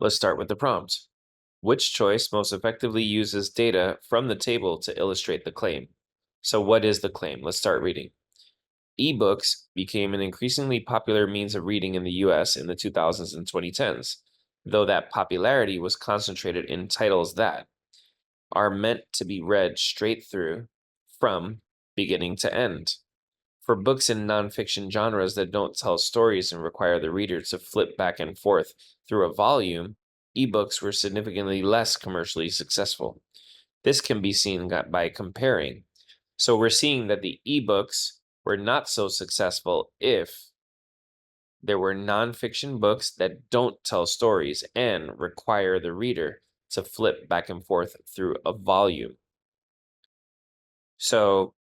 Let's start with the prompt. Which choice most effectively uses data from the table to illustrate the claim? So, what is the claim? Let's start reading. Ebooks became an increasingly popular means of reading in the US in the 2000s and 2010s, though that popularity was concentrated in titles that are meant to be read straight through from beginning to end. For books in nonfiction genres that don't tell stories and require the reader to flip back and forth through a volume, ebooks were significantly less commercially successful. This can be seen by comparing. So we're seeing that the ebooks were not so successful if there were nonfiction books that don't tell stories and require the reader to flip back and forth through a volume. So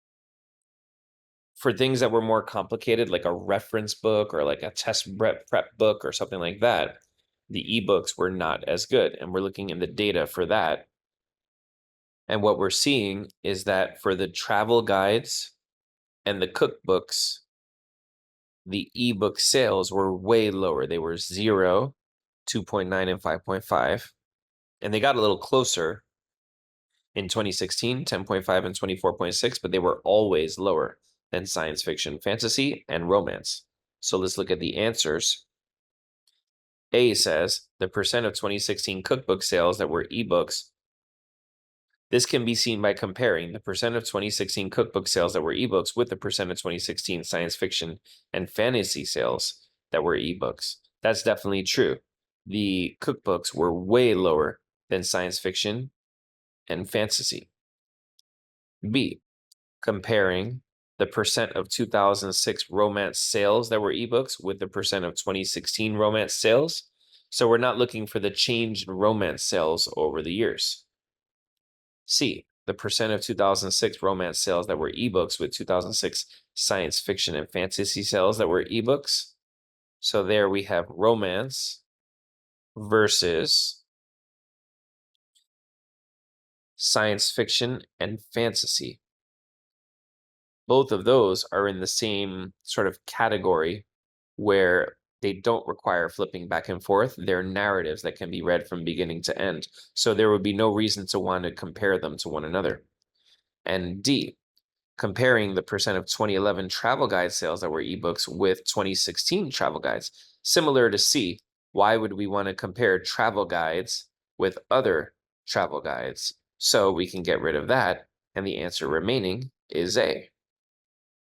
for things that were more complicated, like a reference book or like a test prep book or something like that, the ebooks were not as good. And we're looking in the data for that. And what we're seeing is that for the travel guides and the cookbooks, the ebook sales were way lower. They were 0, 2.9, and 5.5. And they got a little closer in 2016, 10.5 and 24.6, but they were always lower than science fiction, fantasy, and romance. So let's look at the answers. A says the percent of 2016 cookbook sales that were ebooks. This can be seen by comparing the percent of 2016 cookbook sales that were ebooks with the percent of 2016 science fiction and fantasy sales that were ebooks. That's definitely true. The cookbooks were way lower than science fiction and fantasy. B, comparing the percent of 2006 romance sales that were ebooks with the percent of 2016 romance sales. So we're not looking for the change in romance sales over the years. C, the percent of 2006 romance sales that were ebooks with 2006 science fiction and fantasy sales that were ebooks. So there we have romance versus science fiction and fantasy. Both of those are in the same sort of category where they don't require flipping back and forth. They're narratives that can be read from beginning to end. So there would be no reason to want to compare them to one another. And D, comparing the percent of 2011 travel guide sales that were ebooks with 2016 travel guides. Similar to C, why would we want to compare travel guides with other travel guides? So we can get rid of that, and the answer remaining is A.